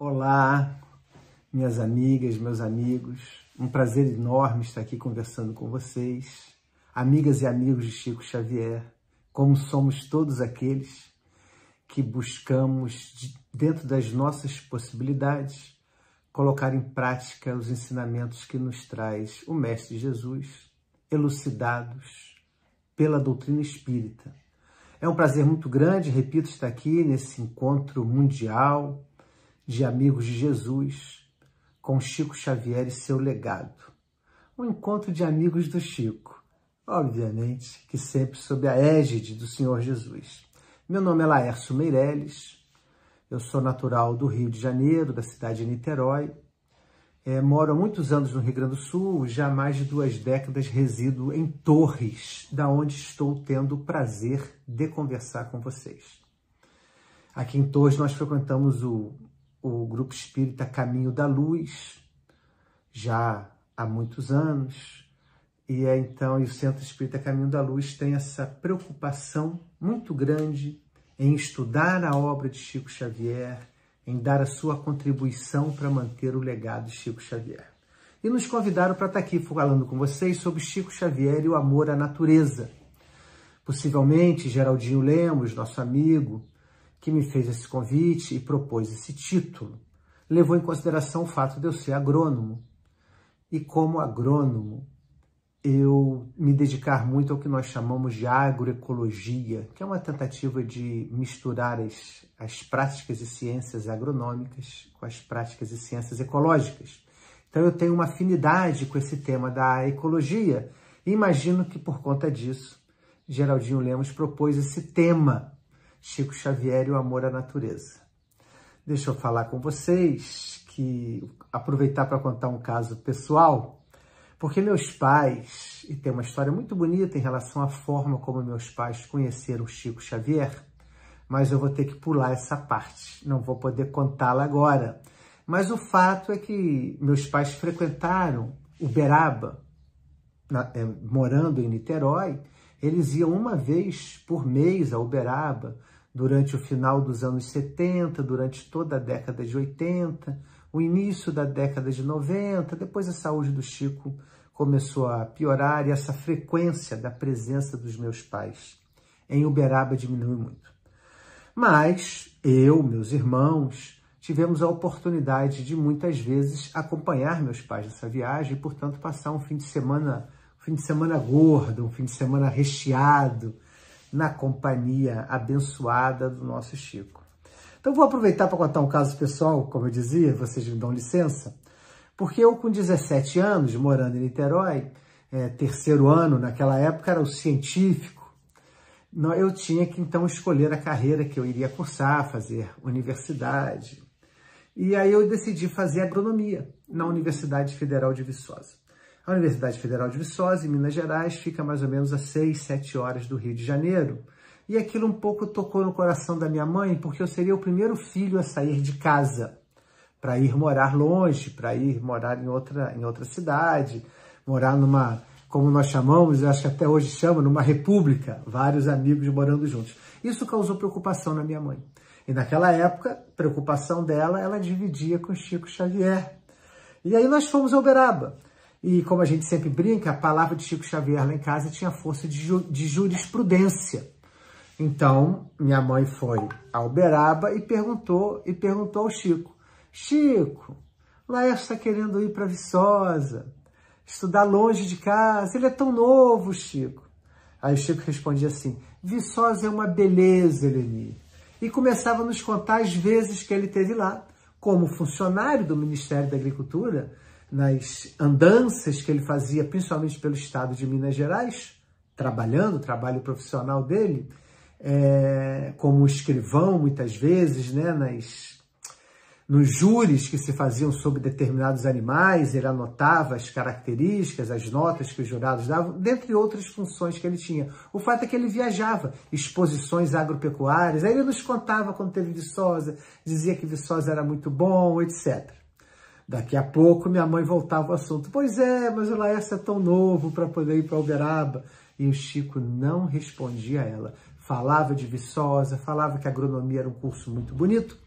Olá, minhas amigas, meus amigos. Um prazer enorme estar aqui conversando com vocês. Amigas e amigos de Chico Xavier, como somos todos aqueles que buscamos, dentro das nossas possibilidades, colocar em prática os ensinamentos que nos traz o Mestre Jesus, elucidados pela doutrina espírita. É um prazer muito grande, repito, estar aqui nesse encontro mundial de amigos de Jesus com Chico Xavier e seu legado. Um encontro de amigos do Chico, obviamente que sempre sob a égide do Senhor Jesus. Meu nome é Laércio Meirelles, eu sou natural do Rio de Janeiro, da cidade de Niterói. Moro há muitos anos no Rio Grande do Sul, já há mais de 2 décadas resido em Torres, da onde estou tendo o prazer de conversar com vocês. Aqui em Torres nós frequentamos o Grupo Espírita Caminho da Luz, já há muitos anos, e o Centro Espírita Caminho da Luz tem essa preocupação muito grande em estudar a obra de Chico Xavier, em dar a sua contribuição para manter o legado de Chico Xavier. E nos convidaram para estar aqui falando com vocês sobre Chico Xavier e o amor à natureza. Possivelmente, Geraldinho Lemos, nosso amigo, que me fez esse convite e propôs esse título, levou em consideração o fato de eu ser agrônomo. E como agrônomo, eu me dedicar muito ao que nós chamamos de agroecologia, que é uma tentativa de misturar as práticas e ciências agronômicas com as práticas e ciências ecológicas. Então eu tenho uma afinidade com esse tema da ecologia e imagino que por conta disso, Geraldinho Lemos propôs esse tema, Chico Xavier e o amor à natureza. Deixa eu falar com vocês, aproveitar para contar um caso pessoal, porque meus pais, e tem uma história muito bonita em relação à forma como meus pais conheceram Chico Xavier, mas eu vou ter que pular essa parte, não vou poder contá-la agora. Mas o fato é que meus pais frequentaram Uberaba, morando em Niterói. Eles iam uma vez por mês a Uberaba, durante o final dos anos 70, durante toda a década de 80, o início da década de 90, depois a saúde do Chico começou a piorar e essa frequência da presença dos meus pais em Uberaba diminuiu muito. Mas eu, meus irmãos, tivemos a oportunidade de muitas vezes acompanhar meus pais nessa viagem e, portanto, passar um fim de semana gordo, um fim de semana recheado, na companhia abençoada do nosso Chico. Então vou aproveitar para contar um caso pessoal, como eu dizia, vocês me dão licença, porque eu com 17 anos, morando em Niterói, terceiro ano, naquela época era o científico, eu tinha que então escolher a carreira que eu iria cursar, fazer universidade. E aí eu decidi fazer agronomia na Universidade Federal de Viçosa. A Universidade Federal de Viçosa, em Minas Gerais, fica mais ou menos a 6, 7 horas do Rio de Janeiro. E aquilo um pouco tocou no coração da minha mãe, porque eu seria o primeiro filho a sair de casa, para ir morar longe, para ir morar em outra cidade, morar numa, como nós chamamos, eu acho que até hoje chama, numa república, vários amigos morando juntos. Isso causou preocupação na minha mãe. E naquela época, preocupação dela, ela dividia com Chico Xavier. E aí nós fomos a Uberaba. E como a gente sempre brinca, a palavra de Chico Xavier lá em casa tinha força de jurisprudência. Então, minha mãe foi a Uberaba e perguntou ao Chico: Chico, Laércio está querendo ir para Viçosa, estudar longe de casa, ele é tão novo, Chico. Aí o Chico respondia assim: Viçosa é uma beleza, Eleni. E começava a nos contar as vezes que ele esteve lá, como funcionário do Ministério da Agricultura, nas andanças que ele fazia, principalmente pelo estado de Minas Gerais, trabalho profissional dele, como escrivão, muitas vezes, né, nos júris que se faziam sobre determinados animais, ele anotava as características, as notas que os jurados davam, dentre outras funções que ele tinha. O fato é que ele viajava, exposições agropecuárias, aí ele nos contava quando teve Viçosa, dizia que Viçosa era muito bom, etc. Daqui a pouco minha mãe voltava ao assunto. Pois é, mas o Laércio é tão novo para poder ir para Uberaba. E o Chico não respondia a ela. Falava de Viçosa, falava que a agronomia era um curso muito bonito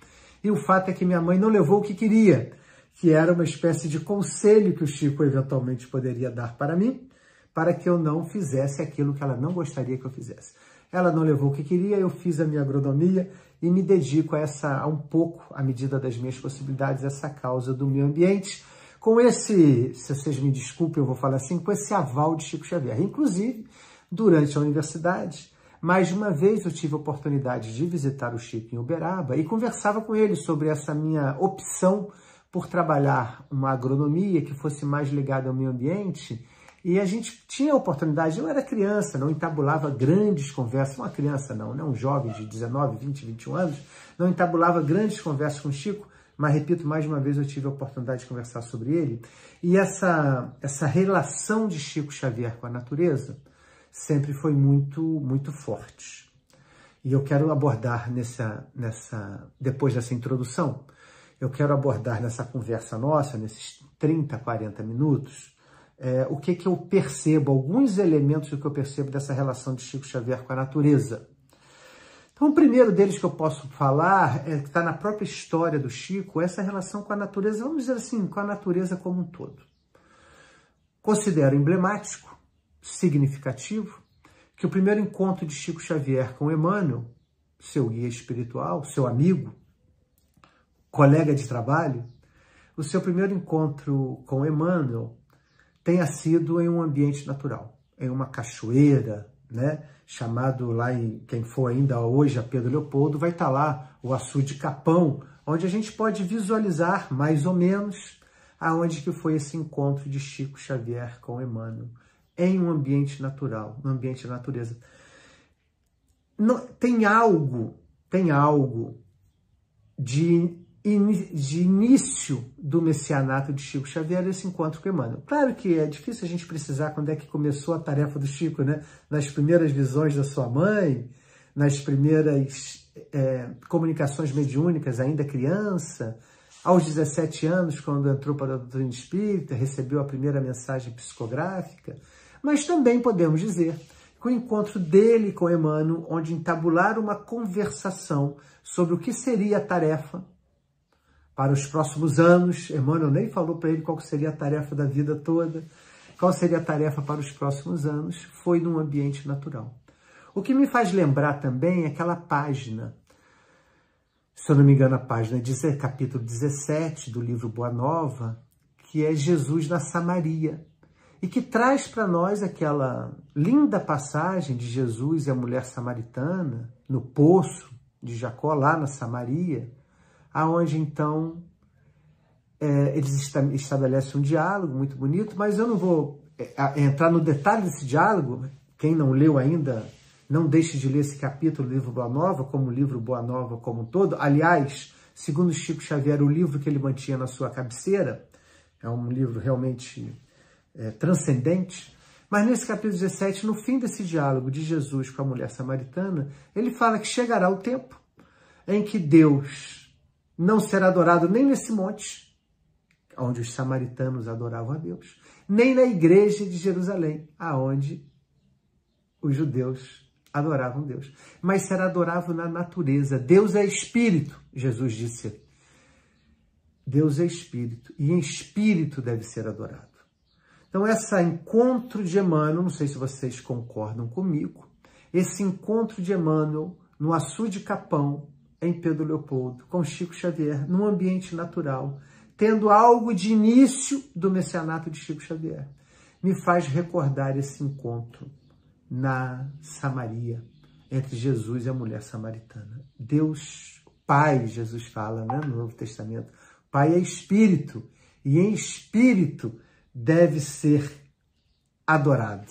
E o fato é que minha mãe não levou o que queria, que era uma espécie de conselho que o Chico eventualmente poderia dar para mim, para que eu não fizesse aquilo que ela não gostaria que eu fizesse. Ela não levou o que queria, eu fiz a minha agronomia e me dedico a um pouco, à medida das minhas possibilidades, essa causa do meio ambiente, com esse, se vocês me desculpem, eu vou falar assim, com esse aval de Chico Xavier. Inclusive, durante a universidade, mais de uma vez eu tive a oportunidade de visitar o Chico em Uberaba e conversava com ele sobre essa minha opção por trabalhar uma agronomia que fosse mais ligada ao meio ambiente. E a gente tinha a oportunidade, eu era criança, não entabulava grandes conversas, uma criança não, né? Um jovem de 19, 20, 21 anos, não entabulava grandes conversas com o Chico, mas repito, mais uma vez eu tive a oportunidade de conversar sobre ele. E essa relação de Chico Xavier com a natureza sempre foi muito forte. E eu quero abordar depois dessa introdução, eu quero abordar nessa conversa nossa, nesses 30, 40 minutos, o que eu percebo, alguns elementos do que eu percebo dessa relação de Chico Xavier com a natureza. Então, o primeiro deles que eu posso falar, que está na própria história do Chico, essa relação com a natureza, vamos dizer assim, com a natureza como um todo. Considero emblemático, significativo, que o primeiro encontro de Chico Xavier com Emmanuel, seu guia espiritual, seu amigo, colega de trabalho, o seu primeiro encontro com Emmanuel tenha sido em um ambiente natural, em uma cachoeira, né? Chamado lá, quem for ainda hoje a Pedro Leopoldo, vai estar lá o açude Capão, onde a gente pode visualizar mais ou menos aonde que foi esse encontro de Chico Xavier com Emmanuel, em um ambiente natural, no ambiente da natureza. Tem algo de início do messianato de Chico Xavier, esse encontro com Emmanuel. Claro que é difícil a gente precisar quando é que começou a tarefa do Chico, né? Nas primeiras visões da sua mãe, nas primeiras comunicações mediúnicas, ainda criança, aos 17 anos, quando entrou para a doutrina espírita, recebeu a primeira mensagem psicográfica, mas também podemos dizer que o encontro dele com Emmanuel, onde entabularam uma conversação sobre o que seria a tarefa para os próximos anos. Emmanuel nem falou para ele qual seria a tarefa da vida toda, qual seria a tarefa para os próximos anos, foi num ambiente natural. O que me faz lembrar também é aquela página, se eu não me engano, a página capítulo 17 do livro Boa Nova, que é Jesus na Samaria, e que traz para nós aquela linda passagem de Jesus e a mulher samaritana, no poço de Jacó, lá na Samaria, aonde então eles estabelecem um diálogo muito bonito, mas eu não vou entrar no detalhe desse diálogo. Quem não leu ainda, não deixe de ler esse capítulo do livro Boa Nova, como o livro Boa Nova como um todo. Aliás, segundo Chico Xavier, o livro que ele mantinha na sua cabeceira, é um livro realmente transcendente. Mas nesse capítulo 17, no fim desse diálogo de Jesus com a mulher samaritana, ele fala que chegará o tempo em que Deus não será adorado nem nesse monte, onde os samaritanos adoravam a Deus, nem na igreja de Jerusalém, aonde os judeus adoravam Deus, mas será adorado na natureza. Deus é espírito, Jesus disse. Deus é espírito, e em espírito deve ser adorado. Então, esse encontro de Emmanuel, não sei se vocês concordam comigo, esse encontro de Emmanuel no açude Capão, em Pedro Leopoldo, com Chico Xavier, num ambiente natural, tendo algo de início do messianato de Chico Xavier, me faz recordar esse encontro na Samaria, entre Jesus e a mulher samaritana. Deus, Pai, Jesus fala, né, no Novo Testamento, Pai é espírito, e em espírito deve ser adorado.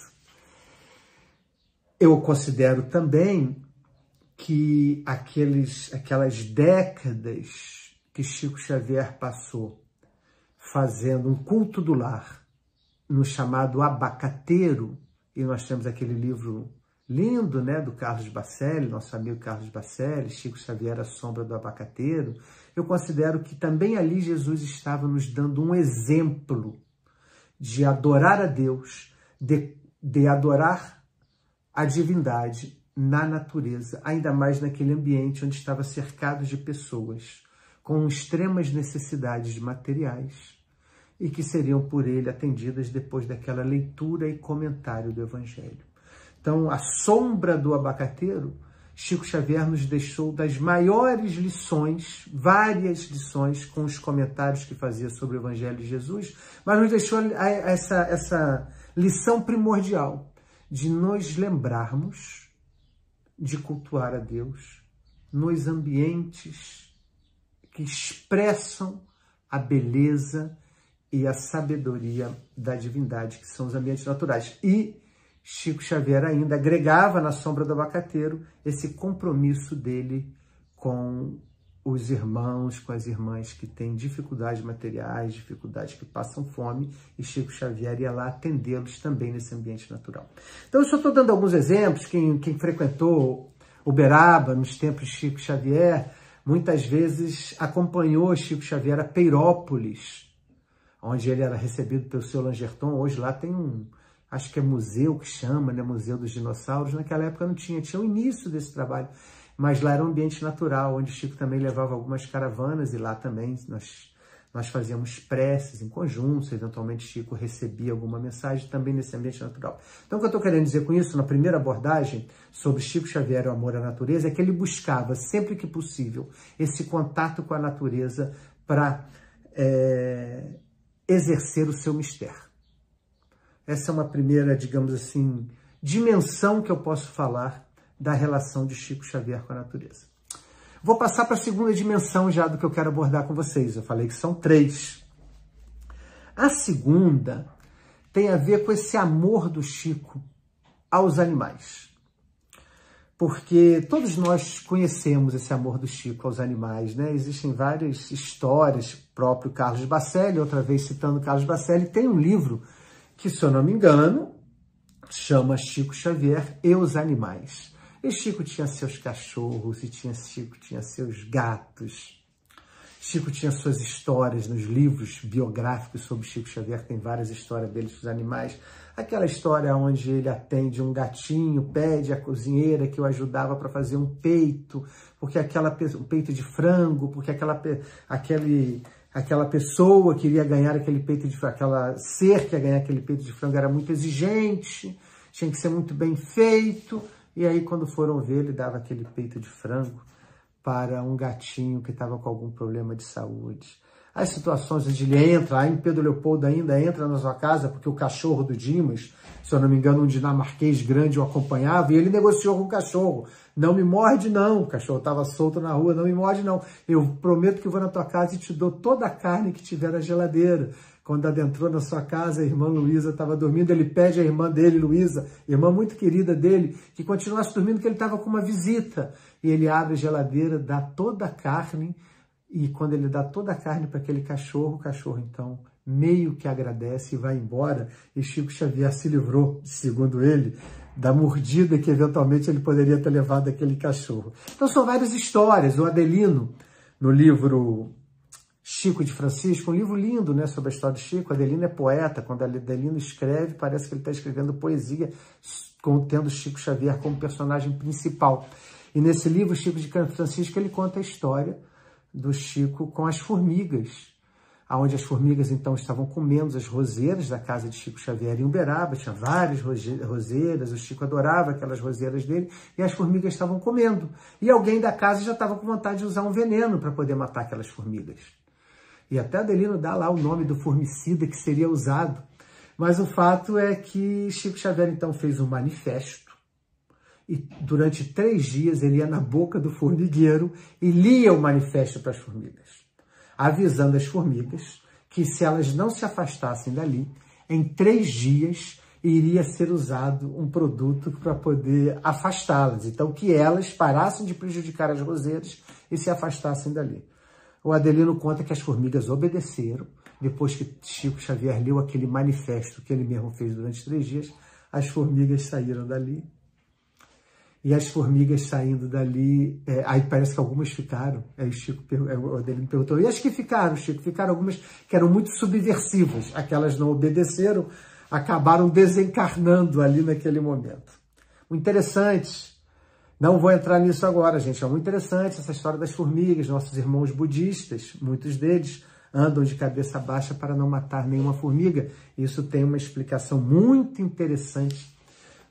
Eu considero também que aquelas décadas que Chico Xavier passou fazendo um culto do lar, no chamado abacateiro, e nós temos aquele livro lindo, né, do Carlos Bacelli, nosso amigo Carlos Bacelli, Chico Xavier, A Sombra do Abacateiro. Eu considero que também ali Jesus estava nos dando um exemplo de adorar a Deus, de adorar a divindade na natureza, ainda mais naquele ambiente onde estava cercado de pessoas, com extremas necessidades materiais e que seriam por ele atendidas depois daquela leitura e comentário do Evangelho. Então, a sombra do abacateiro, Chico Xavier nos deixou das maiores lições, várias lições com os comentários que fazia sobre o Evangelho de Jesus, mas nos deixou essa lição primordial de nos lembrarmos de cultuar a Deus nos ambientes que expressam a beleza e a sabedoria da divindade, que são os ambientes naturais. E Chico Xavier ainda agregava na sombra do abacateiro esse compromisso dele com os irmãos, com as irmãs que têm dificuldades materiais, dificuldades que passam fome, e Chico Xavier ia lá atendê-los também nesse ambiente natural. Então, eu só estou dando alguns exemplos. Quem frequentou Uberaba nos tempos de Chico Xavier, muitas vezes acompanhou Chico Xavier a Peirópolis, onde ele era recebido pelo seu Langerton. Hoje lá tem acho que é museu que chama, né? Museu dos Dinossauros. Naquela época não tinha o início desse trabalho, mas lá era um ambiente natural, onde Chico também levava algumas caravanas, e lá também nós fazíamos preces em conjunto, eventualmente Chico recebia alguma mensagem também nesse ambiente natural. Então, o que eu estou querendo dizer com isso, na primeira abordagem sobre Chico Xavier e o amor à natureza, é que ele buscava, sempre que possível, esse contato com a natureza para exercer o seu mistério. Essa é uma primeira, digamos assim, dimensão que eu posso falar da relação de Chico Xavier com a natureza. Vou passar para a segunda dimensão já do que eu quero abordar com vocês. Eu falei que são 3. A segunda tem a ver com esse amor do Chico aos animais. Porque todos nós conhecemos esse amor do Chico aos animais, né? Existem várias histórias, próprio Carlos Bacelli, outra vez citando Carlos Bacelli, tem um livro que, se eu não me engano, chama Chico Xavier e os Animais. E Chico tinha seus cachorros, Chico tinha seus gatos. Chico tinha suas histórias nos livros biográficos sobre Chico Xavier, tem várias histórias dele dos animais. Aquela história onde ele atende um gatinho, pede à cozinheira que o ajudava para fazer um peito, porque um peito de frango, porque aquela pessoa queria ganhar aquele peito de frango, aquela ser que ia ganhar aquele peito de frango era muito exigente, tinha que ser muito bem feito. E aí, quando foram ver, ele dava aquele peito de frango para um gatinho que estava com algum problema de saúde. As situações onde ele entra, aí em Pedro Leopoldo ainda entra na sua casa, porque o cachorro do Dimas, se eu não me engano, um dinamarquês grande o acompanhava, e ele negociou com o cachorro. Não me morde, não. O cachorro estava solto na rua, não me morde, não. Eu prometo que vou na tua casa e te dou toda a carne que tiver na geladeira. Quando adentrou na sua casa, a irmã Luísa estava dormindo, ele pede à irmã dele, Luísa, irmã muito querida dele, que continuasse dormindo, que ele estava com uma visita. E ele abre a geladeira, dá toda a carne, e quando ele dá toda a carne para aquele cachorro, o cachorro, então, meio que agradece e vai embora. E Chico Xavier se livrou, segundo ele, da mordida que eventualmente ele poderia ter levado aquele cachorro. Então, são várias histórias. O Adelino, no livro Chico de Francisco, um livro lindo, né, sobre a história de Chico. Adelino é poeta. Quando Adelino escreve, parece que ele está escrevendo poesia, tendo Chico Xavier como personagem principal. E nesse livro, Chico de Francisco, ele conta a história do Chico com as formigas, onde as formigas, então, estavam comendo as roseiras da casa de Chico Xavier em Uberaba. Tinha várias roseiras, o Chico adorava aquelas roseiras dele, e as formigas estavam comendo. E alguém da casa já estava com vontade de usar um veneno para poder matar aquelas formigas. E até Adelino dá lá o nome do formicida que seria usado. Mas o fato é que Chico Xavier, então, fez um manifesto, e durante 3 dias ele ia na boca do formigueiro e lia o manifesto para as formigas, avisando as formigas que, se elas não se afastassem dali, em 3 dias iria ser usado um produto para poder afastá-las. Então, que elas parassem de prejudicar as roseiras e se afastassem dali. O Adelino conta que as formigas obedeceram. Depois que Chico Xavier leu aquele manifesto que ele mesmo fez durante 3 dias, as formigas saíram dali. E as formigas saindo dali, aí parece que algumas ficaram. Aí o Adelino perguntou, e as que ficaram, Chico? Ficaram algumas que eram muito subversivas. Aquelas não obedeceram, acabaram desencarnando ali naquele momento. O interessante Não vou entrar nisso agora, gente. É muito interessante essa história das formigas. Nossos irmãos budistas, muitos deles, andam de cabeça baixa para não matar nenhuma formiga. Isso tem uma explicação muito interessante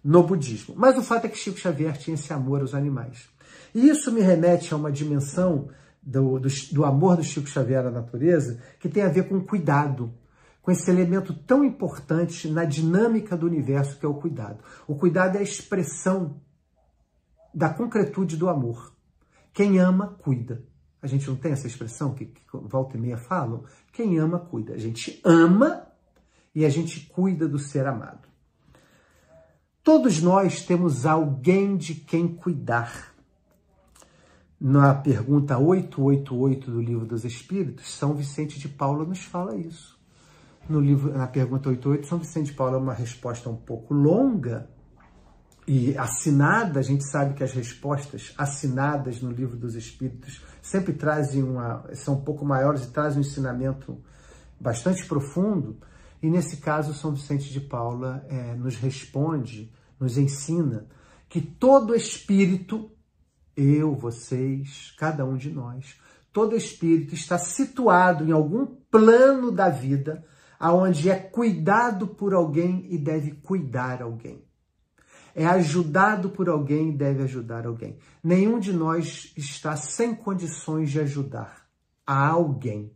no budismo. Mas o fato é que Chico Xavier tinha esse amor aos animais. E isso me remete a uma dimensão do amor do Chico Xavier à natureza, que tem a ver com cuidado, com esse elemento tão importante na dinâmica do universo que é o cuidado. O cuidado é a expressão da concretude do amor. Quem ama, cuida. A gente não tem essa expressão que volta e meia falam? Quem ama, cuida. A gente ama e a gente cuida do ser amado. Todos nós temos alguém de quem cuidar. Na pergunta 888 do Livro dos Espíritos, São Vicente de Paula nos fala isso. Na pergunta 88, São Vicente de Paula é uma resposta um pouco longa e assinada. A gente sabe que as respostas assinadas no Livro dos Espíritos sempre são um pouco maiores e trazem um ensinamento bastante profundo. E nesse caso, São Vicente de Paula nos responde, nos ensina que todo espírito, eu, vocês, cada um de nós, todo espírito está situado em algum plano da vida aonde é cuidado por alguém e deve cuidar alguém. É ajudado por alguém e deve ajudar alguém. Nenhum de nós está sem condições de ajudar a alguém.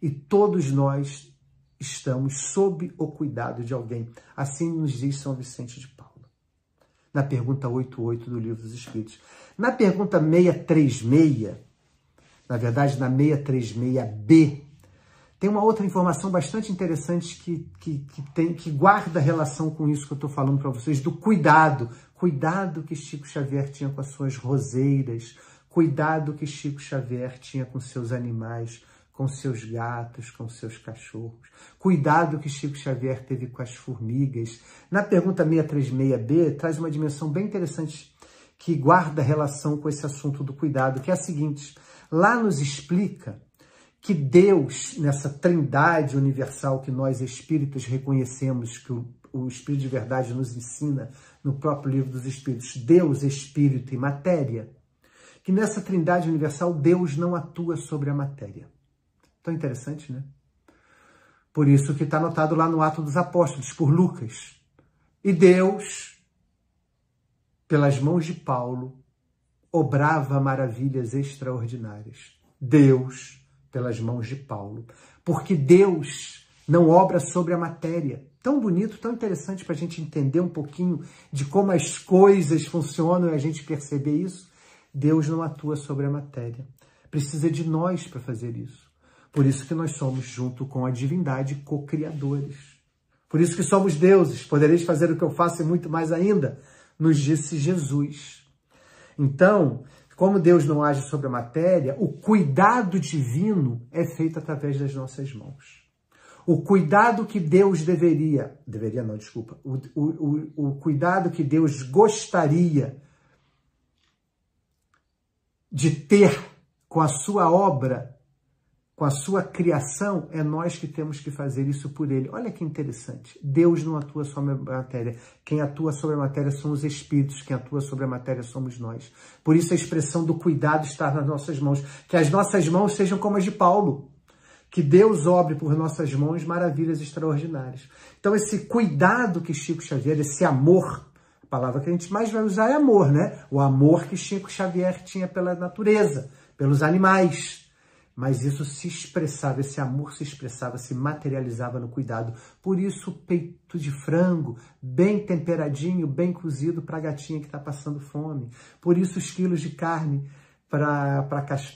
E todos nós estamos sob o cuidado de alguém. Assim nos diz São Vicente de Paula. Na pergunta 88 do Livro dos Espíritos. Na pergunta 636, na verdade na 636b, tem uma outra informação bastante interessante que guarda relação com isso que eu estou falando para vocês, do cuidado. Cuidado que Chico Xavier tinha com as suas roseiras, cuidado que Chico Xavier tinha com seus animais, com seus gatos, com seus cachorros. Cuidado que Chico Xavier teve com as formigas. Na pergunta 636b, traz uma dimensão bem interessante que guarda relação com esse assunto do cuidado, que é a seguinte: lá nos explica que Deus, nessa trindade universal que nós espíritas reconhecemos, que o Espírito de Verdade nos ensina no próprio Livro dos Espíritos, Deus, Espírito e Matéria, que nessa trindade universal Deus não atua sobre a matéria. Tão interessante, né? Por isso que está anotado lá no Atos dos Apóstolos, por Lucas. E Deus, pelas mãos de Paulo, obrava maravilhas extraordinárias. Deus, pelas mãos de Paulo. Porque Deus não obra sobre a matéria. Tão bonito, tão interessante para a gente entender um pouquinho de como as coisas funcionam e a gente perceber isso. Deus não atua sobre a matéria. Precisa de nós para fazer isso. Por isso que nós somos, junto com a divindade, co-criadores. Por isso que somos deuses. Podereis fazer o que eu faço e muito mais ainda, nos disse Jesus. Então, como Deus não age sobre a matéria, o cuidado divino é feito através das nossas mãos. O cuidado que Deus o cuidado que Deus gostaria de ter com a sua obra, com a sua criação, é nós que temos que fazer isso por ele. Olha que interessante. Deus não atua sobre a matéria. Quem atua sobre a matéria são os espíritos. Quem atua sobre a matéria somos nós. Por isso a expressão do cuidado está nas nossas mãos. Que as nossas mãos sejam como as de Paulo. Que Deus obre por nossas mãos maravilhas extraordinárias. Então esse cuidado que Chico Xavier, esse amor, a palavra que a gente mais vai usar é amor, né? O amor que Chico Xavier tinha pela natureza, pelos animais. Mas isso se expressava, esse amor se expressava, se materializava no cuidado. Por isso o peito de frango, bem temperadinho, bem cozido para a gatinha que está passando fome. Por isso os quilos de carne para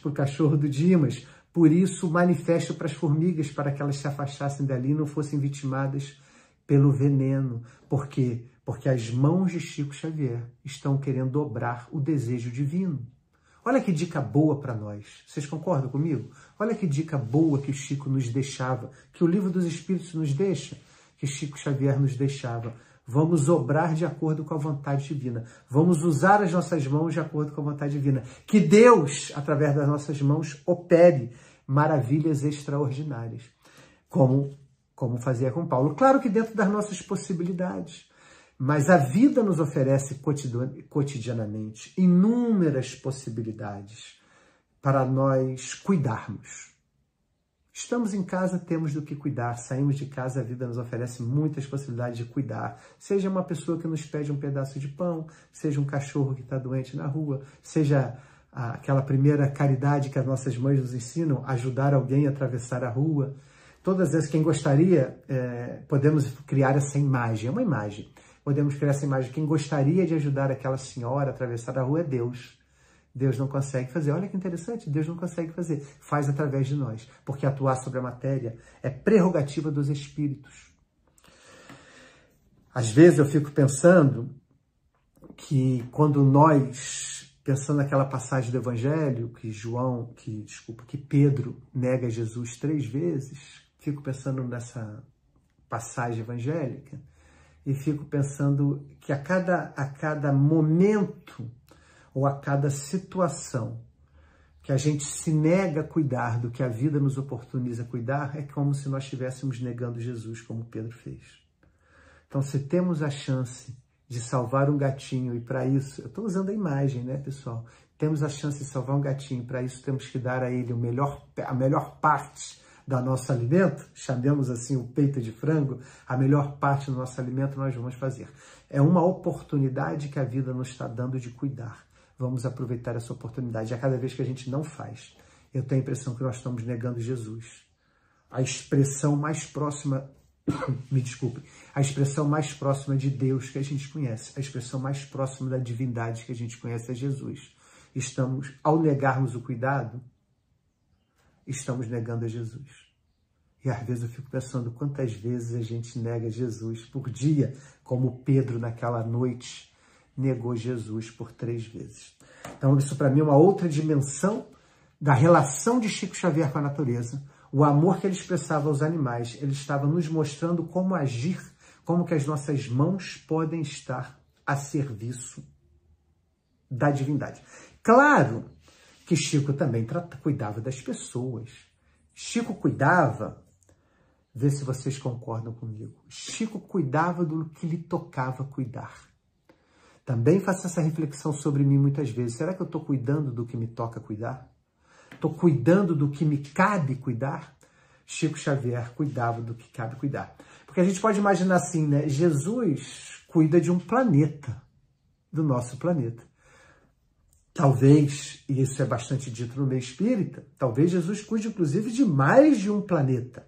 o cachorro do Dimas. Por isso o manifesto para as formigas, para que elas se afastassem dali e não fossem vitimadas pelo veneno. Por quê? Porque as mãos de Chico Xavier estão querendo dobrar o desejo divino. Olha que dica boa para nós. Vocês concordam comigo? Olha que dica boa que Chico nos deixava, que o Livro dos Espíritos nos deixa, que Chico Xavier nos deixava. Vamos obrar de acordo com a vontade divina. Vamos usar as nossas mãos de acordo com a vontade divina. Que Deus, através das nossas mãos, opere maravilhas extraordinárias. Como fazia com Paulo. Claro que dentro das nossas possibilidades. Mas a vida nos oferece cotidianamente inúmeras possibilidades para nós cuidarmos. Estamos em casa, temos do que cuidar. Saímos de casa, a vida nos oferece muitas possibilidades de cuidar. Seja uma pessoa que nos pede um pedaço de pão, seja um cachorro que está doente na rua, seja aquela primeira caridade que as nossas mães nos ensinam, ajudar alguém a atravessar a rua. Todas essas, quem gostaria, podemos criar essa imagem, é uma imagem. Podemos criar essa imagem. Quem gostaria de ajudar aquela senhora a atravessar a rua é Deus. Deus não consegue fazer. Olha que interessante, Deus não consegue fazer. Faz através de nós, porque atuar sobre a matéria é prerrogativa dos espíritos. Às vezes eu fico pensando que quando nós, pensando naquela passagem do Evangelho, que Pedro nega Jesus 3 vezes, fico pensando nessa passagem evangélica e fico pensando que a cada momento ou a cada situação que a gente se nega a cuidar do que a vida nos oportuniza cuidar, é como se nós estivéssemos negando Jesus, como Pedro fez. Então, se temos a chance de salvar um gatinho, e para isso, eu estou usando a imagem, né, pessoal? Temos a chance de salvar um gatinho, para isso temos que dar a ele a melhor parte do nosso alimento, chamemos assim o peito de frango, a melhor parte do nosso alimento nós vamos fazer. É uma oportunidade que a vida nos está dando de cuidar. Vamos aproveitar essa oportunidade. A cada vez que a gente não faz, eu tenho a impressão que nós estamos negando Jesus. A expressão mais próxima, me desculpe, a expressão mais próxima de Deus que a gente conhece, a expressão mais próxima da divindade que a gente conhece é Jesus. Ao negarmos o cuidado, estamos negando a Jesus. E às vezes eu fico pensando quantas vezes a gente nega Jesus por dia, como Pedro naquela noite negou Jesus por 3 vezes. Então isso para mim é uma outra dimensão da relação de Chico Xavier com a natureza, o amor que ele expressava aos animais. Ele estava nos mostrando como agir, como que as nossas mãos podem estar a serviço da divindade. Claro que Chico também cuidava das pessoas. Chico cuidava, vê se vocês concordam comigo, Chico cuidava do que lhe tocava cuidar. Também faço essa reflexão sobre mim muitas vezes. Será que eu estou cuidando do que me toca cuidar? Estou cuidando do que me cabe cuidar? Chico Xavier cuidava do que cabe cuidar. Porque a gente pode imaginar assim, né? Jesus cuida de um planeta, do nosso planeta. Talvez, e isso é bastante dito no meio espírita, talvez Jesus cuide inclusive de mais de um planeta.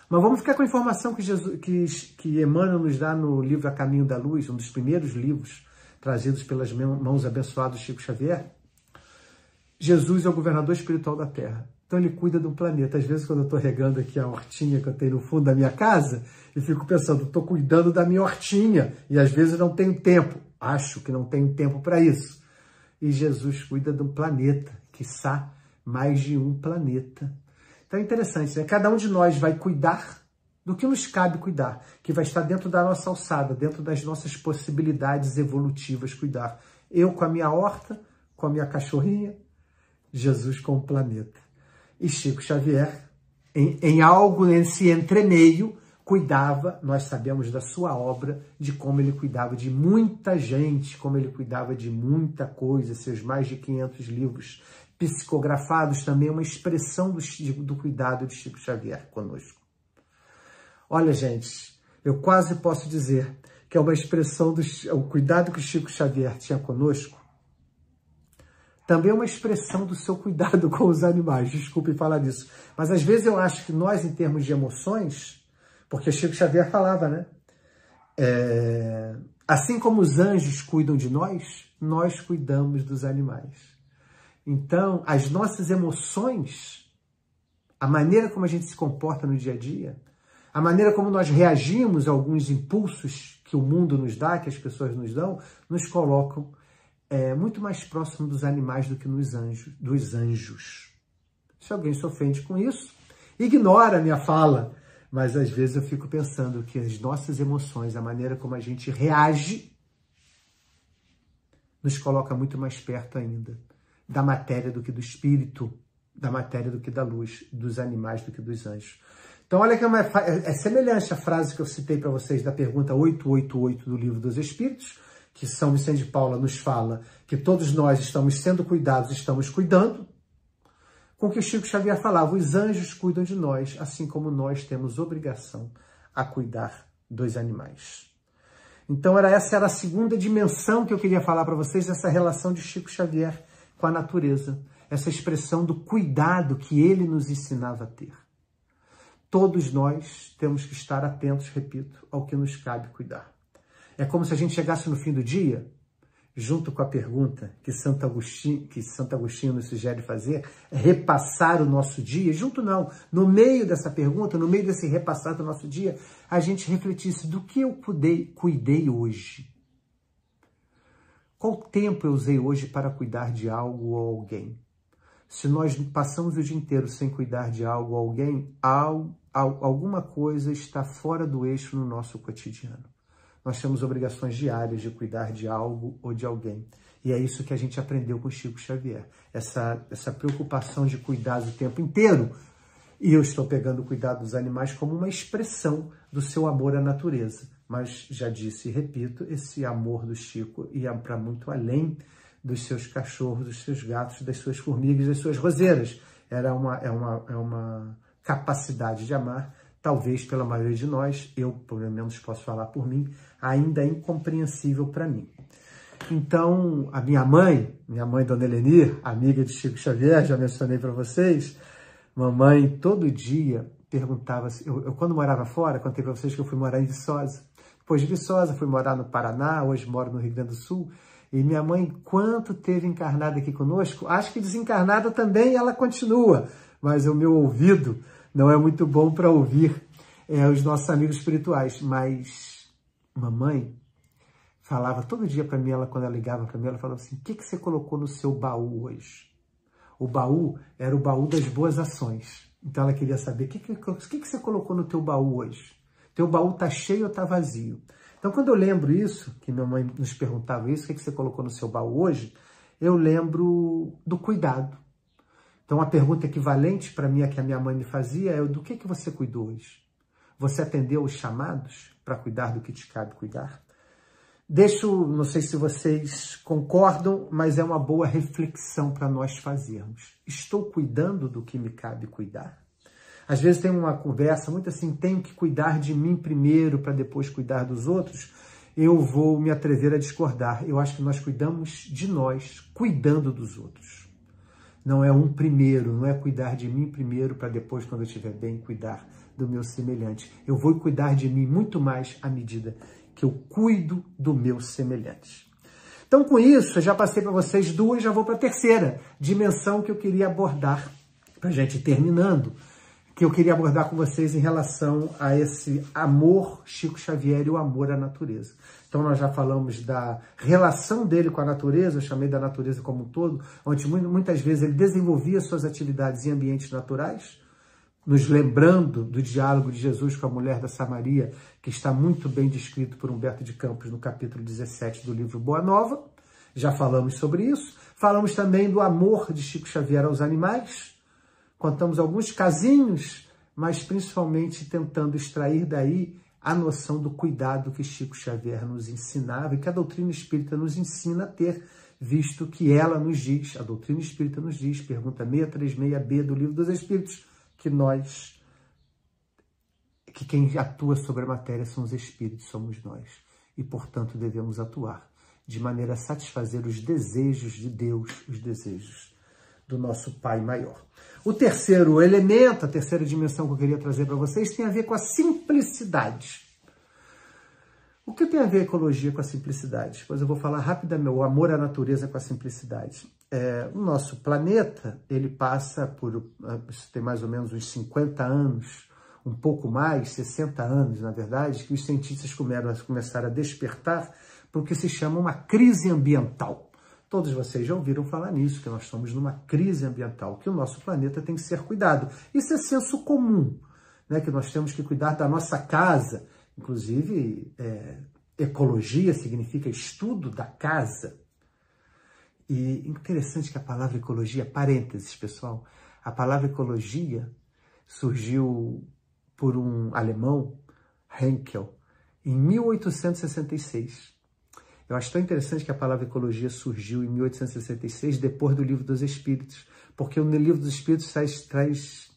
Mas vamos ficar com a informação que Emmanuel nos dá no livro A Caminho da Luz, um dos primeiros livros trazidos pelas mãos abençoadas de Chico Xavier. Jesus é o governador espiritual da Terra. Então ele cuida de um planeta. Às vezes quando eu estou regando aqui a hortinha que eu tenho no fundo da minha casa, eu fico pensando, estou cuidando da minha hortinha e às vezes não tenho tempo. Acho que não tenho tempo para isso. E Jesus cuida de um planeta, quiçá mais de um planeta. Então é interessante, né? Cada um de nós vai cuidar do que nos cabe cuidar, que vai estar dentro da nossa alçada, dentro das nossas possibilidades evolutivas cuidar. Eu com a minha horta, com a minha cachorrinha, Jesus com o planeta. E Chico Xavier, em algo nesse entremeio, cuidava, nós sabemos da sua obra, de como ele cuidava de muita gente, como ele cuidava de muita coisa, seus mais de 500 livros psicografados, também é uma expressão do cuidado de Chico Xavier conosco. Olha, gente, eu quase posso dizer que é uma expressão o cuidado que Chico Xavier tinha conosco, também é uma expressão do seu cuidado com os animais. Desculpe falar disso. Mas às vezes eu acho que nós, em termos de emoções, porque Chico Xavier falava, né? Assim como os anjos cuidam de nós, nós cuidamos dos animais. Então, as nossas emoções, a maneira como a gente se comporta no dia a dia, a maneira como nós reagimos a alguns impulsos que o mundo nos dá, que as pessoas nos dão, nos colocam muito mais próximo dos animais do que dos anjos. Se alguém se ofende com isso, ignora a minha fala. Mas às vezes eu fico pensando que as nossas emoções, a maneira como a gente reage, nos coloca muito mais perto ainda da matéria do que do espírito, da matéria do que da luz, dos animais do que dos anjos. Então, olha que é semelhante à frase que eu citei para vocês da pergunta 888 do Livro dos Espíritos, que São Vicente de Paula nos fala que todos nós estamos sendo cuidados, estamos cuidando, com o que o Chico Xavier falava, os anjos cuidam de nós, assim como nós temos obrigação a cuidar dos animais. Então, essa era a segunda dimensão que eu queria falar para vocês, essa relação de Chico Xavier com a natureza, essa expressão do cuidado que ele nos ensinava a ter. Todos nós temos que estar atentos, repito, ao que nos cabe cuidar. É como se a gente chegasse no fim do dia, junto com a pergunta que Santo Agostinho nos sugere fazer, repassar o nosso dia, junto não, no meio dessa pergunta, no meio desse repassar do nosso dia, a gente refletisse do que eu cuidei hoje. Qual tempo eu usei hoje para cuidar de algo ou alguém? Se nós passamos o dia inteiro sem cuidar de algo ou alguém, alguma coisa está fora do eixo no nosso cotidiano. Nós temos obrigações diárias de cuidar de algo ou de alguém. E é isso que a gente aprendeu com Chico Xavier. Essa preocupação de cuidar o tempo inteiro. E eu estou pegando o cuidado dos animais como uma expressão do seu amor à natureza. Mas, já disse e repito, esse amor do Chico ia para muito além dos seus cachorros, dos seus gatos, das suas formigas, das suas roseiras. É uma capacidade de amar, talvez pela maioria de nós, eu pelo menos posso falar por mim, ainda é incompreensível para mim. Então, a minha mãe, Dona Elenir, amiga de Chico Xavier, já mencionei para vocês, mamãe todo dia perguntava, eu quando morava fora, contei para vocês que eu fui morar em Viçosa. Depois de Viçosa, fui morar no Paraná, hoje moro no Rio Grande do Sul, e minha mãe, quanto teve encarnada aqui conosco, acho que desencarnada também ela continua, mas o meu ouvido não é muito bom para ouvir os nossos amigos espirituais. Mas mamãe falava todo dia para mim, quando ela ligava para mim, ela falava assim, o que você colocou no seu baú hoje? O baú era o baú das boas ações. Então ela queria saber, o que você colocou no teu baú hoje? Teu baú está cheio ou está vazio? Então, quando eu lembro isso, que minha mãe nos perguntava isso, o que você colocou no seu baú hoje, eu lembro do cuidado. Então, a pergunta equivalente para mim, a que a minha mãe me fazia, é do que você cuidou hoje? Você atendeu os chamados para cuidar do que te cabe cuidar? Não sei se vocês concordam, mas é uma boa reflexão para nós fazermos. Estou cuidando do que me cabe cuidar? Às vezes tem uma conversa muito assim, tenho que cuidar de mim primeiro para depois cuidar dos outros. Eu vou me atrever a discordar. Eu acho que nós cuidamos de nós, cuidando dos outros. Não é um primeiro, não é cuidar de mim primeiro para depois, quando eu estiver bem, cuidar do meu semelhante. Eu vou cuidar de mim muito mais à medida que eu cuido do meu semelhante. Então, com isso, eu já passei para vocês duas, já vou para a terceira dimensão que eu queria abordar, para a gente ir terminando, que eu queria abordar com vocês em relação a esse amor Chico Xavier e o amor à natureza. Então, nós já falamos da relação dele com a natureza, eu chamei da natureza como um todo, onde muitas vezes ele desenvolvia suas atividades em ambientes naturais, nos lembrando do diálogo de Jesus com a mulher da Samaria, que está muito bem descrito por Humberto de Campos no capítulo 17 do livro Boa Nova. Já falamos sobre isso. Falamos também do amor de Chico Xavier aos animais. Contamos alguns casinhos, mas principalmente tentando extrair daí a noção do cuidado que Chico Xavier nos ensinava e que a doutrina espírita nos ensina a ter, visto que ela nos diz, a doutrina espírita nos diz, pergunta 636b do Livro dos Espíritos, que quem atua sobre a matéria são os espíritos, somos nós. E, portanto, devemos atuar de maneira a satisfazer os desejos de Deus, os desejos do nosso Pai Maior. O terceiro elemento, a terceira dimensão que eu queria trazer para vocês, tem a ver com a simplicidade. O que tem a ver a ecologia com a simplicidade? Depois eu vou falar rapidamente, o amor à natureza com a simplicidade. O nosso planeta, ele passa por, tem mais ou menos uns 50 anos, um pouco mais, 60 anos, na verdade, que os cientistas começaram a despertar para o que se chama uma crise ambiental. Todos vocês já ouviram falar nisso, que nós estamos numa crise ambiental, que o nosso planeta tem que ser cuidado. Isso é senso comum, né? Que nós temos que cuidar da nossa casa. Inclusive, ecologia significa estudo da casa. E interessante que a palavra ecologia, parênteses, pessoal, a palavra ecologia surgiu por um alemão, Henkel, em 1866. Eu acho tão interessante que a palavra ecologia surgiu em 1866, depois do Livro dos Espíritos, porque o Livro dos Espíritos traz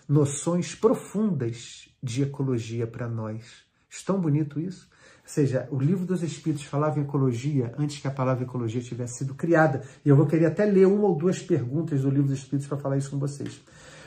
noções profundas de ecologia para nós. É tão bonito isso. Ou seja, o Livro dos Espíritos falava em ecologia antes que a palavra ecologia tivesse sido criada. E eu vou querer até ler uma ou duas perguntas do Livro dos Espíritos para falar isso com vocês.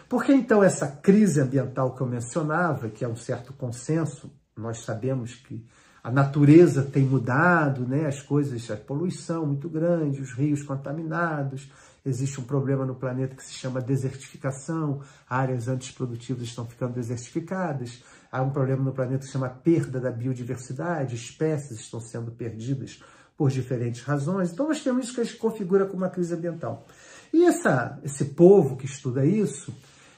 Por que então essa crise ambiental que eu mencionava, que é um certo consenso, nós sabemos que a natureza tem mudado, né? As coisas, a poluição muito grande, os rios contaminados, existe um problema no planeta que se chama desertificação, áreas antes produtivas estão ficando desertificadas, há um problema no planeta que se chama perda da biodiversidade, espécies estão sendo perdidas por diferentes razões. Então nós temos isso que a gente configura como uma crise ambiental. E esse povo que estuda isso,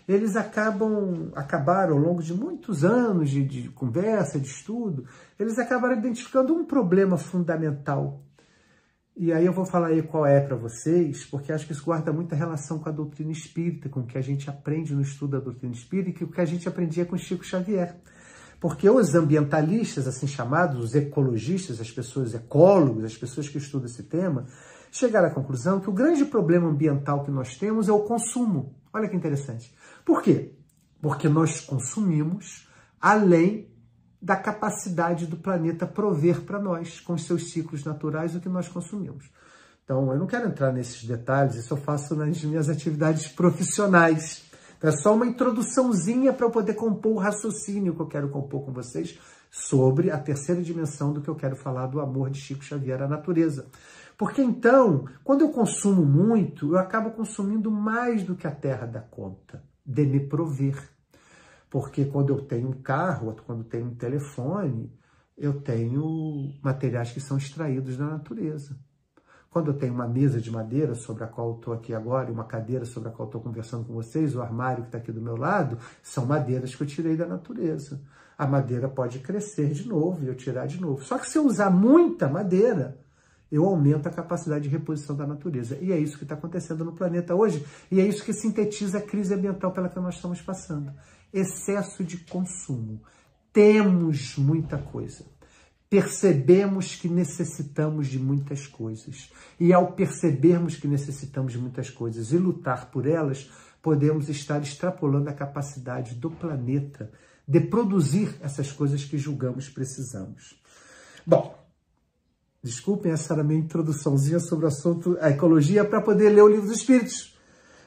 eles acabaram ao longo de muitos anos de conversa, de estudo, eles acabaram identificando um problema fundamental. E aí eu vou falar aí qual é para vocês, porque acho que isso guarda muita relação com a doutrina espírita, com o que a gente aprende no estudo da doutrina espírita e o que a gente aprendia com Chico Xavier. Porque os ambientalistas, assim chamados, os ecologistas, as pessoas ecólogos, as pessoas que estudam esse tema, chegaram à conclusão que o grande problema ambiental que nós temos é o consumo. Olha que interessante. Por quê? Porque nós consumimos além da capacidade do planeta prover para nós, com os seus ciclos naturais, o que nós consumimos. Então, eu não quero entrar nesses detalhes, isso eu faço nas minhas atividades profissionais. Então, é só uma introduçãozinha para eu poder compor o raciocínio que eu quero compor com vocês sobre a terceira dimensão do que eu quero falar do amor de Chico Xavier à natureza. Porque, então, quando eu consumo muito, eu acabo consumindo mais do que a Terra dá conta de me prover. Porque quando eu tenho um carro, quando eu tenho um telefone, eu tenho materiais que são extraídos da natureza. Quando eu tenho uma mesa de madeira sobre a qual eu estou aqui agora, e uma cadeira sobre a qual eu estou conversando com vocês, o armário que está aqui do meu lado, são madeiras que eu tirei da natureza. A madeira pode crescer de novo e eu tirar de novo. Só que se eu usar muita madeira, eu aumento a capacidade de reposição da natureza. E é isso que está acontecendo no planeta hoje. E é isso que sintetiza a crise ambiental pela que nós estamos passando. Excesso de consumo. Temos muita coisa. Percebemos que necessitamos de muitas coisas. E ao percebermos que necessitamos de muitas coisas e lutar por elas, podemos estar extrapolando a capacidade do planeta de produzir essas coisas que julgamos precisamos. Bom, desculpem, essa era a minha introduçãozinha sobre o assunto, a ecologia, para poder ler o Livro dos Espíritos.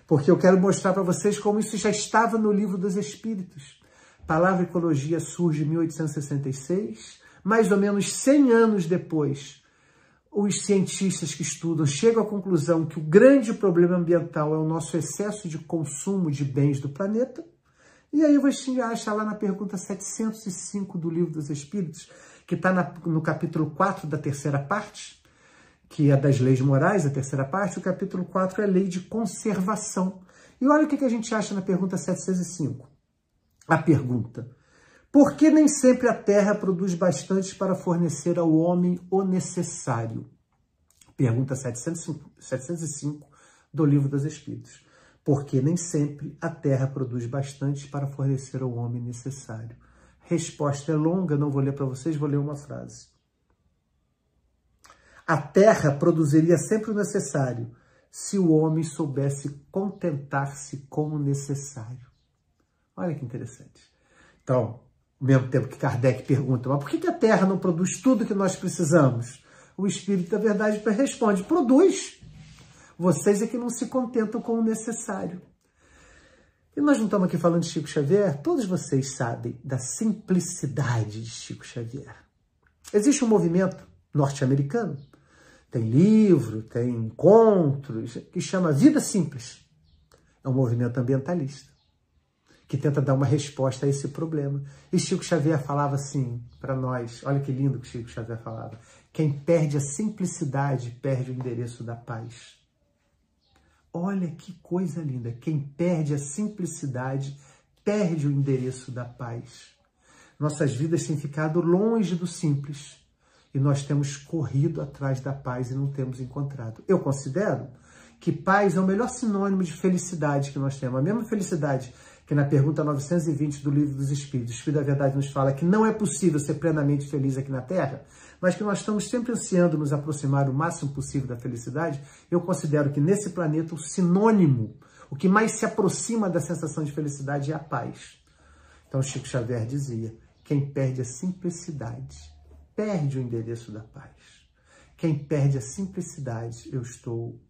Porque eu quero mostrar para vocês como isso já estava no Livro dos Espíritos. A palavra ecologia surge em 1866, mais ou menos 100 anos depois, os cientistas que estudam chegam à conclusão que o grande problema ambiental é o nosso excesso de consumo de bens do planeta. E aí você acha lá na pergunta 705 do Livro dos Espíritos, que está no capítulo 4 da terceira parte, que é das leis morais, a terceira parte, o capítulo 4 é a lei de conservação. E olha o que a gente acha na pergunta 705. A pergunta: por que nem sempre a Terra produz bastante para fornecer ao homem o necessário? Pergunta 705 do Livro dos Espíritos. Por que nem sempre a Terra produz bastante para fornecer ao homem necessário? Resposta é longa, não vou ler para vocês, vou ler uma frase. A Terra produziria sempre o necessário se o homem soubesse contentar-se com o necessário. Olha que interessante. Então, ao mesmo tempo que Kardec pergunta, mas por que a Terra não produz tudo que nós precisamos? O Espírito da Verdade responde, produz. Vocês é que não se contentam com o necessário. E nós não estamos aqui falando de Chico Xavier? Todos vocês sabem da simplicidade de Chico Xavier. Existe um movimento norte-americano, tem livro, tem encontros, que chama Vida Simples. É um movimento ambientalista, que tenta dar uma resposta a esse problema. E Chico Xavier falava assim para nós, olha que lindo que Chico Xavier falava, quem perde a simplicidade perde o endereço da paz. Olha que coisa linda, quem perde a simplicidade perde o endereço da paz. Nossas vidas têm ficado longe do simples e nós temos corrido atrás da paz e não temos encontrado. Eu considero que paz é o melhor sinônimo de felicidade que nós temos. A mesma felicidade que na pergunta 920 do Livro dos Espíritos, o Espírito da Verdade nos fala que não é possível ser plenamente feliz aqui na Terra, mas que nós estamos sempre ansiando nos aproximar o máximo possível da felicidade. Eu considero que nesse planeta o sinônimo, o que mais se aproxima da sensação de felicidade é a paz. Então Chico Xavier dizia, quem perde a simplicidade, perde o endereço da paz. Quem perde a simplicidade, eu estou,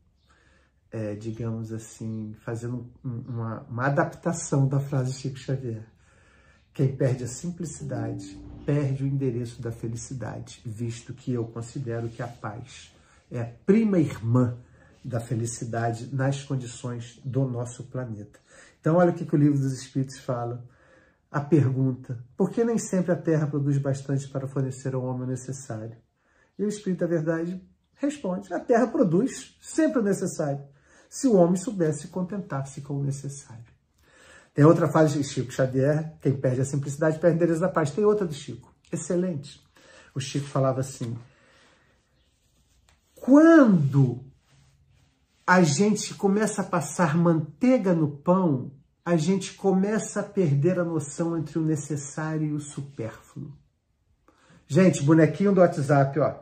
digamos assim, fazendo uma adaptação da frase de Chico Xavier. Quem perde a simplicidade, perde o endereço da felicidade, visto que eu considero que a paz é a prima irmã da felicidade nas condições do nosso planeta. Então, olha o que o Livro dos Espíritos fala. A pergunta, por que nem sempre a Terra produz bastante para fornecer ao homem o necessário? E o Espírito da Verdade responde, a Terra produz sempre o necessário, se o homem soubesse contentar-se com o necessário. Tem outra frase de Chico Xavier, quem perde a simplicidade perde o endereço da paz. Tem outra do Chico, excelente. O Chico falava assim, quando a gente começa a passar manteiga no pão, a gente começa a perder a noção entre o necessário e o supérfluo. Gente, bonequinho do WhatsApp, ó.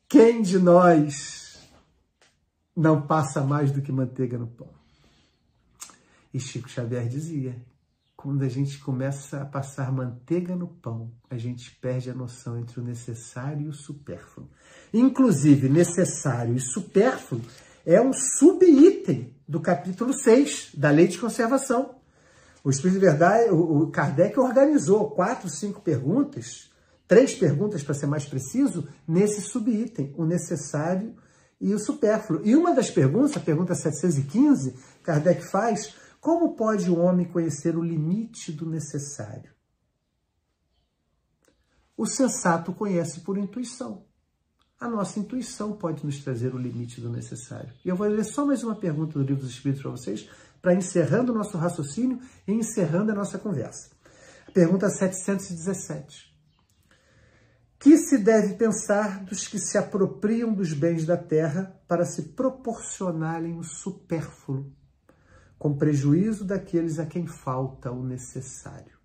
Quem de nós não passa mais do que manteiga no pão? E Chico Xavier dizia, quando a gente começa a passar manteiga no pão, a gente perde a noção entre o necessário e o supérfluo. Inclusive, necessário e supérfluo é um subitem do capítulo 6 da Lei de Conservação. O Espírito de Verdade, o Kardec organizou 4, 5 perguntas, 3 perguntas para ser mais preciso, nesse subitem, o necessário e o supérfluo. E uma das perguntas, a pergunta 715, Kardec faz, como pode o homem conhecer o limite do necessário? O sensato conhece por intuição. A nossa intuição pode nos trazer o limite do necessário. E eu vou ler só mais uma pergunta do Livro dos Espíritos para vocês, para encerrando o nosso raciocínio e encerrando a nossa conversa. A pergunta 717. Que se deve pensar dos que se apropriam dos bens da terra para se proporcionarem o supérfluo, com prejuízo daqueles a quem falta o necessário?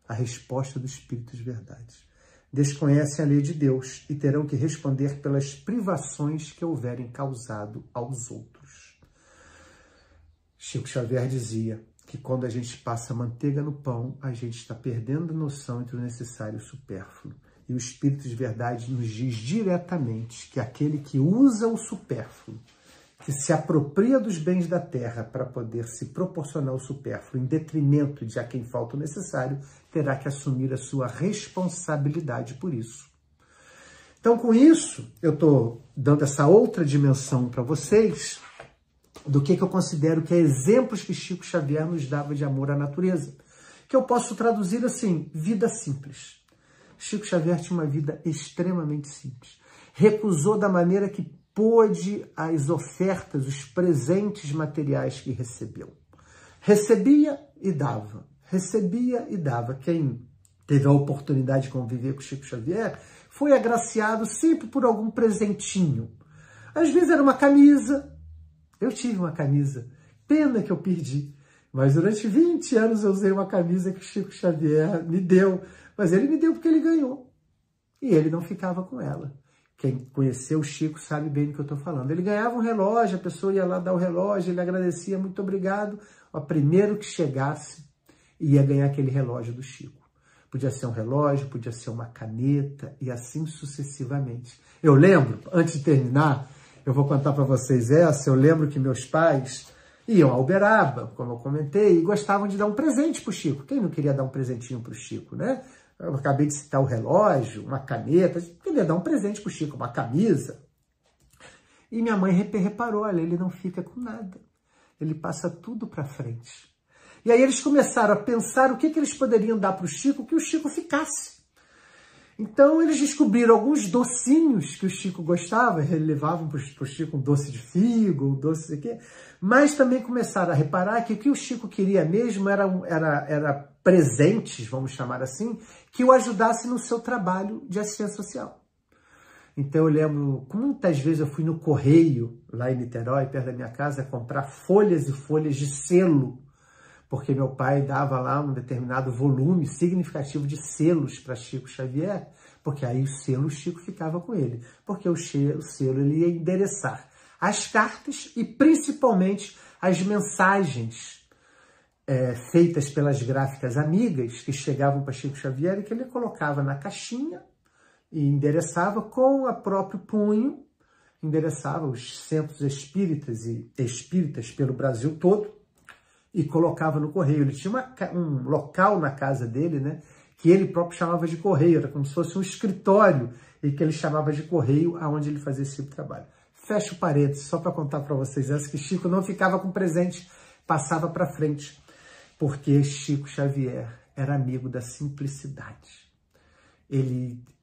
A resposta do Espírito de Verdade. Desconhecem a lei de Deus e terão que responder pelas privações que houverem causado aos outros. Chico Xavier dizia que quando a gente passa manteiga no pão, a gente está perdendo a noção entre o necessário e o supérfluo. E o Espírito de Verdade nos diz diretamente que aquele que usa o supérfluo, que se apropria dos bens da terra para poder se proporcionar o supérfluo em detrimento de a quem falta o necessário, terá que assumir a sua responsabilidade por isso. Então, com isso, eu estou dando essa outra dimensão para vocês do que eu considero que é exemplos que Chico Xavier nos dava de amor à natureza, que eu posso traduzir assim, vida simples. Chico Xavier tinha uma vida extremamente simples. Recusou da maneira que pôde as ofertas, os presentes materiais que recebeu. Recebia e dava. Recebia e dava. Quem teve a oportunidade de conviver com Chico Xavier foi agraciado sempre por algum presentinho. Às vezes era uma camisa. Eu tive uma camisa. Pena que eu perdi. Mas durante 20 anos eu usei uma camisa que o Chico Xavier me deu. Mas ele me deu porque ele ganhou. E ele não ficava com ela. Quem conheceu o Chico sabe bem do que eu estou falando. Ele ganhava um relógio, a pessoa ia lá dar o relógio, ele agradecia, muito obrigado. O primeiro que chegasse ia ganhar aquele relógio do Chico. Podia ser um relógio, podia ser uma caneta e assim sucessivamente. Eu lembro, antes de terminar, eu vou contar para vocês essa, eu lembro que meus pais iam a Uberaba, como eu comentei, e gostavam de dar um presente para o Chico. Quem não queria dar um presentinho para o Chico, né? Eu acabei de citar o relógio, uma caneta, eu queria dar um presente para o Chico, uma camisa. E minha mãe reparou, olha, ele não fica com nada. Ele passa tudo para frente. E aí eles começaram a pensar o que eles poderiam dar para o Chico, que o Chico ficasse. Então eles descobriram alguns docinhos que o Chico gostava, eles levavam para o Chico um doce de figo, um doce de quê, mas também começaram a reparar que o que o Chico queria mesmo era presentes, vamos chamar assim, que o ajudasse no seu trabalho de assistência social. Então eu lembro, muitas vezes eu fui no Correio, lá em Niterói, perto da minha casa, comprar folhas e folhas de selo porque meu pai dava lá um determinado volume significativo de selos para Chico Xavier, porque aí o selo, o Chico ficava com ele, porque o selo ele ia endereçar as cartas e principalmente as mensagens feitas pelas gráficas amigas que chegavam para Chico Xavier e que ele colocava na caixinha e endereçava com o próprio punho, endereçava os centros espíritas e espíritas pelo Brasil todo e colocava no correio. Ele tinha um local na casa dele, né, que ele próprio chamava de correio, era como se fosse um escritório e que ele chamava de correio, aonde ele fazia esse tipo de trabalho. Fecho parênteses, só para contar para vocês essa, que Chico não ficava com presente, passava para frente, porque Chico Xavier era amigo da simplicidade.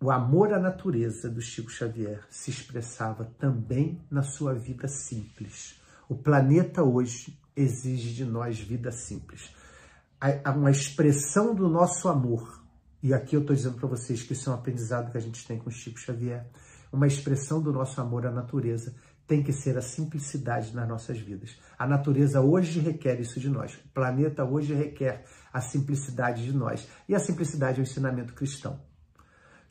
O amor à natureza do Chico Xavier se expressava também na sua vida simples. O planeta hoje exige de nós vida simples. Uma expressão do nosso amor, e aqui eu estou dizendo para vocês que isso é um aprendizado que a gente tem com Chico Xavier, uma expressão do nosso amor à natureza tem que ser a simplicidade nas nossas vidas. A natureza hoje requer isso de nós. O planeta hoje requer a simplicidade de nós. E a simplicidade é o ensinamento cristão.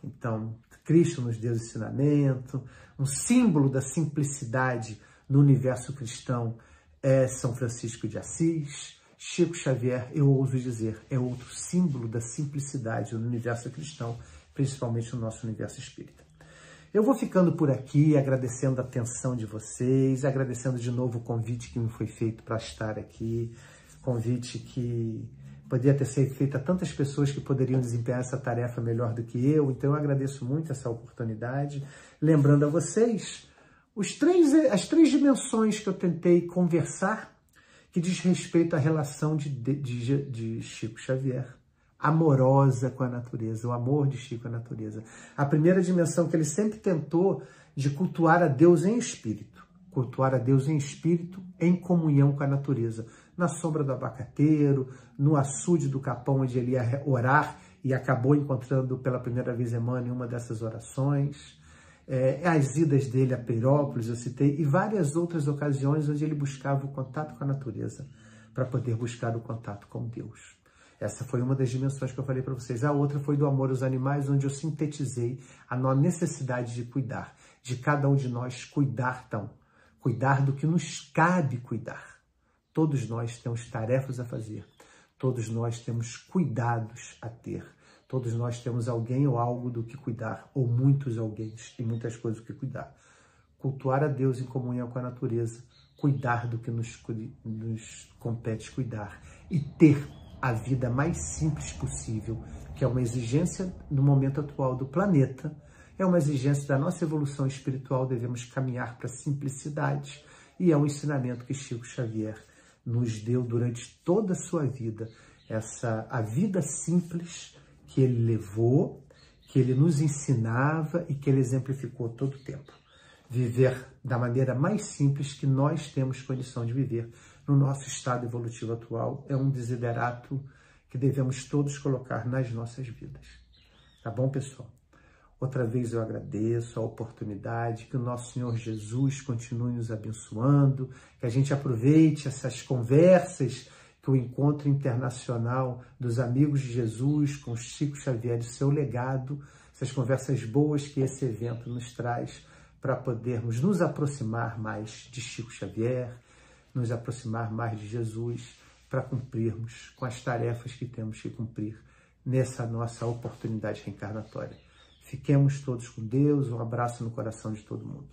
Então, Cristo nos deu ensinamento, um símbolo da simplicidade no universo cristão é São Francisco de Assis. Chico Xavier, eu ouso dizer, é outro símbolo da simplicidade no universo cristão, principalmente no nosso universo espírita. Eu vou ficando por aqui, agradecendo a atenção de vocês, agradecendo de novo o convite que me foi feito para estar aqui, convite que poderia ter sido feito a tantas pessoas que poderiam desempenhar essa tarefa melhor do que eu, então eu agradeço muito essa oportunidade. Lembrando a vocês as três dimensões que eu tentei conversar, que diz respeito à relação de Chico Xavier, amorosa com a natureza, o amor de Chico à natureza. A primeira dimensão que ele sempre tentou de cultuar a Deus em espírito, cultuar a Deus em espírito, em comunhão com a natureza, na sombra do abacateiro, no açude do Capão, onde ele ia orar e acabou encontrando pela primeira vez Emmanuel em uma dessas orações, as idas dele a Peirópolis, eu citei, e várias outras ocasiões onde ele buscava o contato com a natureza, para poder buscar o contato com Deus. Essa foi uma das dimensões que eu falei para vocês. A outra foi do amor aos animais, onde eu sintetizei a necessidade de cuidar, de cada um de nós cuidar do que nos cabe cuidar. Todos nós temos tarefas a fazer, todos nós temos cuidados a ter, todos nós temos alguém ou algo do que cuidar, ou muitos alguém e muitas coisas do que cuidar. Cultuar a Deus em comunhão com a natureza, cuidar do que nos compete cuidar e ter a vida mais simples possível, que é uma exigência no momento atual do planeta, é uma exigência da nossa evolução espiritual, devemos caminhar para a simplicidade, e é um ensinamento que Chico Xavier nos deu durante toda a sua vida, a vida simples que ele levou, que ele nos ensinava e que ele exemplificou todo o tempo. Viver da maneira mais simples que nós temos condição de viver no nosso estado evolutivo atual é um desiderato que devemos todos colocar nas nossas vidas. Tá bom, pessoal? Outra vez eu agradeço a oportunidade, que o nosso Senhor Jesus continue nos abençoando, que a gente aproveite essas conversas, que o encontro internacional dos amigos de Jesus com Chico Xavier e seu legado, essas conversas boas que esse evento nos traz para podermos nos aproximar mais de Chico Xavier, nos aproximar mais de Jesus, para cumprirmos com as tarefas que temos que cumprir nessa nossa oportunidade reencarnatória. Fiquemos todos com Deus, um abraço no coração de todo mundo.